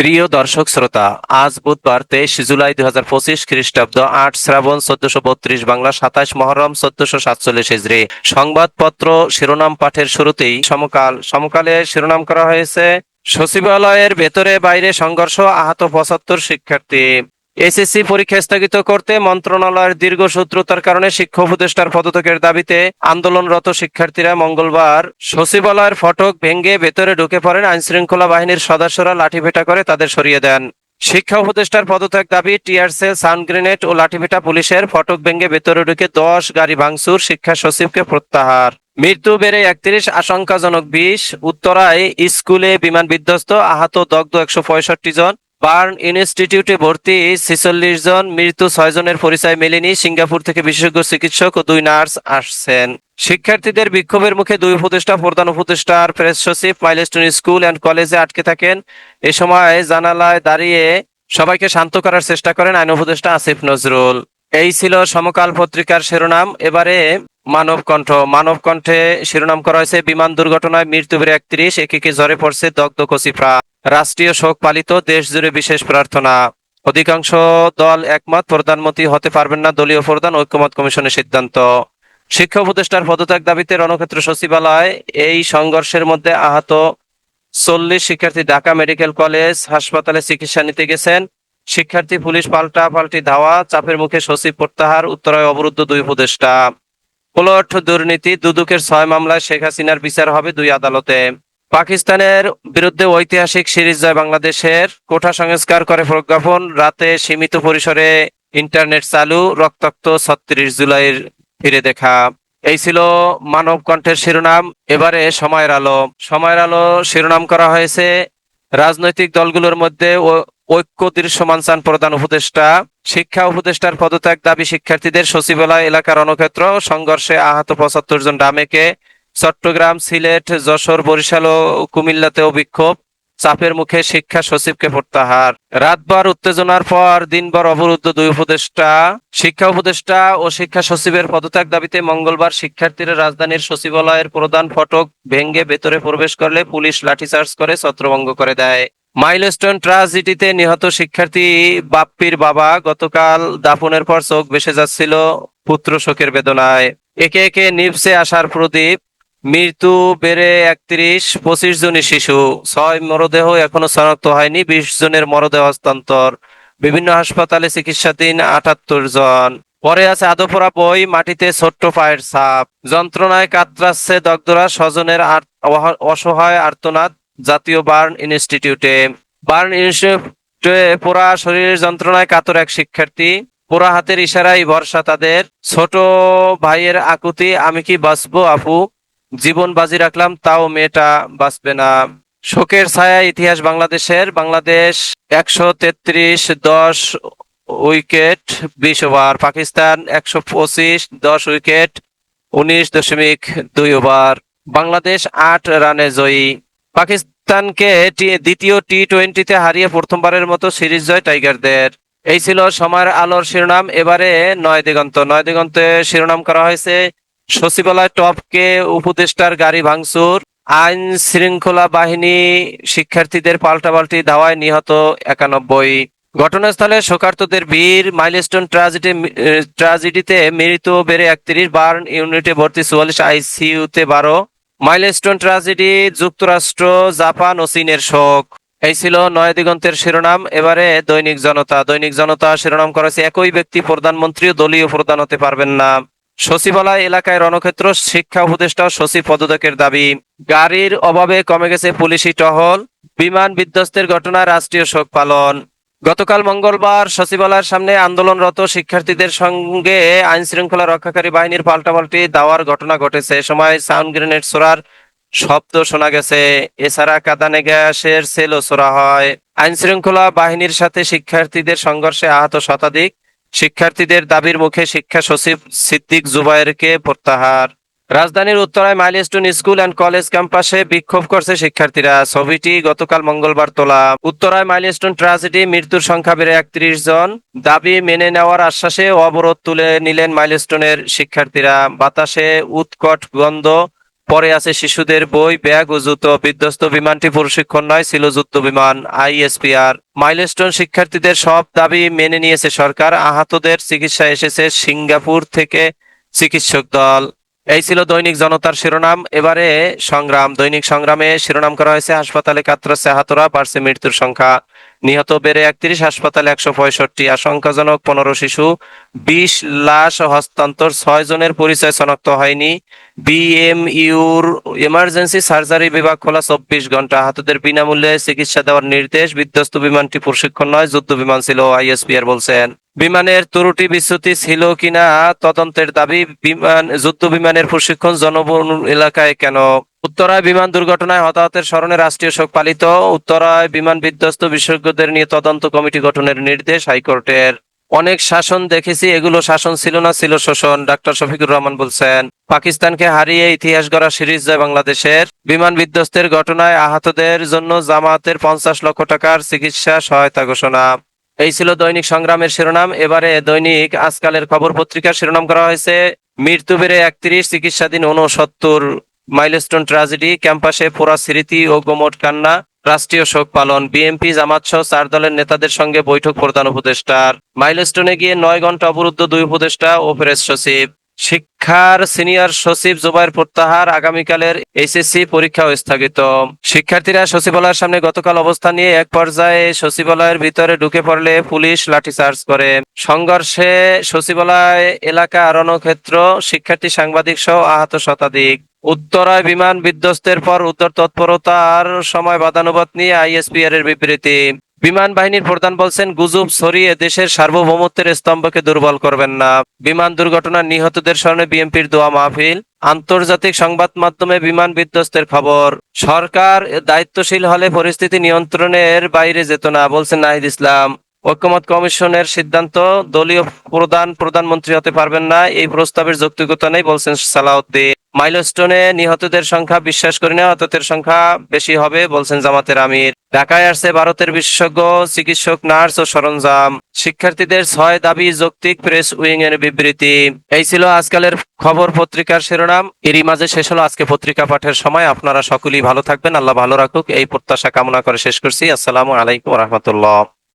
প্রিয় দর্শক শ্রোতা, আজ বুধবার 23 জুলাই 2025 খ্রিস্টাব্দ 8 শ্রাবণ 1432 বাংলা 27 মহরম 1447 হিজরি। সংবাদপত্র শিরোনাম পাঠের শুরুতেই সমকালে শিরোনাম করা হয়েছে, সচিবালয়ের ভেতরে বাইরে সংঘর্ষ, আহত 75 শিক্ষার্থী। এসএসসি পরীক্ষা স্থগিত করতে মন্ত্রণালয়ের দীর্ঘসূত্রতার কারণে শিক্ষা উপদেষ্টার পদত্যাগের দাবিতে আন্দোলনরত শিক্ষার্থীরা মঙ্গলবার সচিবালয়ের ফটক ভেঙে ভেতরে ঢুকে পড়েন। আইনশৃঙ্খলা বাহিনীর সদস্যরা লাঠিপেটা করে তাদের সরিয়ে দেন। শিক্ষা উপদেষ্টার পদত্যাগ দাবি, টিয়ার সেল, সাউন্ড গ্রেনেড ও লাঠিপেটা পুলিশের। ফটক ভেঙে ভেতরে ঢুকে 10 গাড়ি ভাঙচুর, শিক্ষা সচিবকে প্রত্যাহার। মৃত্যু বেড়ে 31, আশঙ্কাজনক 20। উত্তরায় স্কুলে বিমান বিধ্বস্ত, আহত দগ্ধ 165 জন। বার্ন ইনস্টিটিউটে ভর্তি 46 জন, মৃত্যু 6 জনের পরিচয় মেলেনি। সিঙ্গাপুর থেকে বিশেষজ্ঞ চিকিৎসক ও 2 নার্স আসছেন। শিক্ষার্থীদের বিক্ষোভের মুখে 2 উপদেষ্টা, প্রধান উপদেষ্টা আর প্রেস সচিব মাইলস্টোন স্কুল অ্যান্ড কলেজে আটকে থাকেন। এ সময় জানালায় দাঁড়িয়ে সবাইকে শান্ত করার চেষ্টা করেন আইন উপদেষ্টা আসিফ নজরুল। এই ছিল সমকাল পত্রিকার শিরোনাম। এবারে মানবকণ্ঠে শিরোনাম করা হয়েছে, বিমান দুর্ঘটনায় মৃত্যু বেড়ে 31, একে ঝরে পড়ছে দগ্ধ কচিফা। রাষ্ট্রীয় শোক পালিত, দেশ জুড়ে বিশেষ প্রার্থনা। অধিকাংশ দল একমত, প্রধানমন্ত্রী হতে পারবেন না দলীয় প্রধান, ঐক্যমত কমিশনের সিদ্ধান্ত। শিক্ষা উপদেষ্টার পদত্যাগ দাবিতে রণক্ষেত্র সচিবালয়। এই সংঘর্ষের মধ্যে আহত 40 শিক্ষার্থী ঢাকা মেডিকেল কলেজ হাসপাতালে চিকিৎসা নিতে গেছেন। শিক্ষার্থী পুলিশ পাল্টাপাল্টি ধাওয়া, চাপের মুখে সচিব প্রত্যাহার। উত্তরায় অবরুদ্ধ 2 উপদেষ্টা। প্লট দুর্নীতি, দুদকের 6 মামলায় শেখ হাসিনার বিচার হবে 2 আদালতে। পাকিস্তানের বিরুদ্ধে ঐতিহাসিক সিরিজ জয় বাংলাদেশের। কোটা সংস্কার করে প্রজ্ঞাপন, রাতে সীমিত পরিসরে ইন্টারনেট চালু। রক্তাক্ত 36 জুলাইয়ের ফিরে দেখা। এই ছিল মানবকণ্ঠের শিরোনাম। এবারে সময়ের আলো শিরোনাম করা হয়েছে, রাজনৈতিক দলগুলোর মধ্যে ঐক্য দৃশ্যমান চান প্রধান উপদেষ্টা। শিক্ষা উপদেষ্টার পদত্যাগ দাবি শিক্ষার্থীদের। সচিবালয় এলাকার রণক্ষেত্র, সংঘর্ষে আহত 75 জন। ডামেকে, চট্টগ্রাম, সিলেট, যশোর, বরিশাল ও কুমিল্লাতেও বিক্ষোভ, চাপের মুখে শিক্ষা সচিবকে প্রত্যাহার। রাতভর উত্তেজনার পর দিনভর অবরুদ্ধ 2 উপদেষ্টা। শিক্ষা উপদেষ্টা ও শিক্ষা সচিবের পদত্যাগ দাবিতে মঙ্গলবার শিক্ষার্থীরা রাজধানীর সচিবালয়ের প্রধান ফটক ভেঙে ভেতরে প্রবেশ করলে পুলিশ লাঠিচার্জ করে ছত্রভঙ্গ করে দেয়। মাইলস্টোন ট্রাজেডিতে নিহত শিক্ষার্থী বাপ্পির বাবা গতকাল দাফনের পর চোখ ভেসে যাচ্ছিল পুত্র শোকের বেদনায়। একে একে নিভছে আশার প্রদীপ। মৃত্যু বেড়ে 31, 25 জনই শিশু। 6 মরদেহ এখনো শনাক্ত হয়নি, 20 জনের মরদেহ হস্তান্তর। বিভিন্ন হাসপাতালে চিকিৎসাধীন 78 জন। পরে আছে আদপোড়া বই, মাটিতে ছোট্ট পায়ের ছাপ। যন্ত্রণায় কাতরাচ্ছে দগ্ধরা, স্বজনের অসহায় আর্তনাদ। জাতীয় বার্ন ইনস্টিটিউটে পোড়া শরীরের যন্ত্রণায় কাতর এক শিক্ষার্থী। পোড়া হাতের ইশারায় ভরসা তাদের। ছোট ভাইয়ের আকুতি, আমি কি বাঁচবো আপু, জীবন বাজি রাখলাম তাও মেয়েটা বাঁচবে না। শোকের ছায়া ইতিহাস বাংলাদেশের। Bangladesh 133, 10 wicket 20 over. Pakistan 125, 10 wicket 19.2 over. Bangladesh 8 রানে জয়ী। পাকিস্তানকে দ্বিতীয় টি-20তে হারিয়ে প্রথমবারের মতো সিরিজ জয় টাইগারদের। এই ছিল সময়ের আলোর শিরোনাম। এবারে নয় দিগন্তে শিরোনাম করা হয়েছে, সচিবালয় টপকে উপদেষ্টার গাড়ি ভাঙচুর। আইন শৃঙ্খলা বাহিনী শিক্ষার্থীদের পাল্টাপাল্টি ধাওয়ায় নিহত 91। ঘটনাস্থলে শোকার্তদের ভিড়। মাইলস্টোন ট্রাজেডিতে মৃত্যু বেড়ে 31, বার্ন ইউনিটে ভর্তি 44, আইসিইউতে 12। মাইলস্টোন ট্রাজেডি, যুক্তরাষ্ট্র, জাপান ও চীনের শোক। এই ছিল নয় দিগন্তের শিরোনাম। এবারে দৈনিক জনতা শিরোনাম করেছে, একই ব্যক্তি প্রধানমন্ত্রী ও দলীয় প্রধান হতে পারবেন না। সচিবালয় এলাকায় রণক্ষেত্র, শিক্ষা উপদেষ্টা ও সচিব পদত্যাগের দাবি। গাড়ির অভাবে কমে গেছে পুলিশি টহল। বিমান বিধ্বস্তের ঘটনায় রাষ্ট্রীয় শোক পালন। গতকাল মঙ্গলবার সচিবালয়ের সামনে আন্দোলনরত শিক্ষার্থীদের সঙ্গে আইন শৃঙ্খলা রক্ষাকারী বাহিনীর পাল্টাপাল্টি দাওয়ার ঘটনা ঘটেছে। এ সময় সাউন্ড গ্রেনেড ছোড়ার শব্দ শোনা গেছে। এছাড়া কাঁদানে গ্যাসের সেলও ছোড়া হয়। আইন শৃঙ্খলা বাহিনীর সাথে শিক্ষার্থীদের সংঘর্ষে আহত শতাধিক। শিক্ষার্থীদের দাবির মুখে শিক্ষা সচিব সিদ্দিক জুবায়েরকে প্রত্যাহার। রাজধানীর উত্তরায় মাইলস্টোন স্কুল অ্যান্ড কলেজ ক্যাম্পাসে বিক্ষোভ করছে শিক্ষার্থীরা। ছবিটি গতকাল মঙ্গলবার তোলা। উত্তরায় মাইলস্টোন ট্রাজেডি, মৃত্যুর সংখ্যা বেড়ে 31 জন। দাবি মেনে নেওয়ার আশ্বাসে অবরোধ তুলে নিলেন মাইলস্টোনের শিক্ষার্থীরা। বাতাসে উৎকট গন্ধ, পরে আছে শিশুদের বই, ব্যাগ ও জুতো। বিধ্বস্ত বিমানটি প্রশিক্ষণ নয়, ছিল যুদ্ধ বিমান। আইএসপিআর মাইলস্টোন শিক্ষার্থীদের সব দাবি মেনে নিয়েছে সরকার। আহতদের চিকিৎসা এসেছে সিঙ্গাপুর থেকে চিকিৎসক দল। এই ছিল দৈনিক জনতার শিরোনাম। এবারে সংগ্রাম। দৈনিক সংগ্রামে শিরোনাম করা হয়েছে হাসপাতালে কাতরাচ্ছে আহতরা, বাড়ছে মৃত্যুর সংখ্যা। নিহত বেড়ে 31, হাসপাতালে 165, আশঙ্কাজনক 15 শিশু, 20 লাশ হস্তান্তর, 6 জনের পরিচয় শনাক্ত হয়নি। বিএমইউর এমার্জেন্সি সার্জারি বিভাগ খোলা 24 ঘন্টা। আহতদের বিনামূল্যে চিকিৎসা দেওয়ার নির্দেশ। বিধ্বস্ত বিমানটি প্রশিক্ষণ নয়, যুদ্ধ বিমান ছিল, আইএসপিআর বলছেন। বিমানের ত্রুটি বিচ্যুতি ছিল কিনা তদন্তের দাবি। যুদ্ধ বিমানের প্রশিক্ষণ জনবহুল এলাকায় কেন? উত্তরায় বিমান দুর্ঘটনায় হতাহতের স্মরণে রাষ্ট্রীয় শোক পালিত। উত্তরায় বিমান বিধ্বস্ত বিশেষজ্ঞদের নিয়ে তদন্ত কমিটি গঠনের নির্দেশ হাইকোর্টের। অনেক শাসন দেখেছি, এগুলো শাসন ছিল না, ছিল শোষণ, ডাক্তার শফিকুর রহমান বলছেন। পাকিস্তানকে হারিয়ে ইতিহাস গড়া সিরিজ জয় বাংলাদেশের। বিমান বিধ্বস্তের ঘটনায় আহতদের জন্য জামায়াতের 50 লক্ষ টাকার চিকিৎসা সহায়তা ঘোষণা। এই ছিল দৈনিক সংগ্রামের শিরোনাম। এবারে দৈনিক আজকালের খবর পত্রিকার শিরোনাম করা হয়েছে মৃত্যু বেড়ে 31, চিকিৎসাধীন 69। মাইলস্টোন ট্র্যাজেডি, ক্যাম্পাসে পোড়া স্মৃতি ও গোমট কান্না, রাষ্ট্রীয় শোক পালন। বিএনপি জামাত সহ 4 দলের নেতাদের সঙ্গে বৈঠক প্রধান উপদেষ্টার। মাইলস্টোনে গিয়ে 9 ঘন্টা অবরুদ্ধ 2 উপদেষ্টা ও প্রেস সচিব। শিক্ষার সিনিয়র সচিব জুবায়ের প্রত্যাহার, আগামীকালের এইচএসসি পরীক্ষাও স্থগিত। শিক্ষার্থীরা সচিবালয়ের সামনে গতকাল অবস্থান নিয়ে এক পর্যায়ে সচিবালয়ের ভিতরে ঢুকে পড়লে পুলিশ লাঠিচার্জ করে। সংঘর্ষে সচিবালয় এলাকা রণক্ষেত্র, শিক্ষার্থী সাংবাদিক সহ আহত শতাধিক। উত্তরায় বিমান বিধ্বস্তের পর উদ্ধার তৎপরতার সময় বাদানুবাদ নিয়ে আইএসপিআর এর বিবৃতি। বিমান বাহিনীর প্রধান বলছেন, গুজব ছড়িয়ে দেশের সার্বভৌমত্বের স্তম্ভকে দুর্বল করবেন না। বিমান দুর্ঘটনার নিহতদের স্মরণে বিএনপির দোয়া মাহফিল। আন্তর্জাতিক সংবাদ মাধ্যমে বিমান বিধ্বস্তের খবর। সরকার দায়িত্বশীল হলে পরিস্থিতি নিয়ন্ত্রণের বাইরে যেত না, বলছেন নাহিদ ইসলাম। ঐকমত্য কমিশনের সিদ্ধান্ত, দলীয় প্রধানমন্ত্রী হতে পারবেন না, এই প্রস্তাবের যৌক্তিকতা নেই, বলছেন সালাউদ্দিন। মাইলস্টোনে নিহতদের সংখ্যা বিশ্বাস করি না, আহতদের সংখ্যা বেশি হবে, বলছেন জামাতের আমির। ঢাকায় আসছে ভারতের বিশেষজ্ঞ চিকিৎসক, নার্স ও সরঞ্জাম। শিক্ষার্থীদের 6 দাবি যৌক্তিক, প্রেস উইং এর বিবৃতি। এই ছিল আজকালের খবর পত্রিকার শিরোনাম। এরই মাঝে শেষ হলো আজকে পত্রিকা পাঠের সময়। আপনারা সকলেই ভালো থাকবেন, আল্লাহ ভালো রাখুক, এই প্রত্যাশা কামনা করে শেষ করছি। আসসালামু আলাইকুম রহমতুল্লাহ।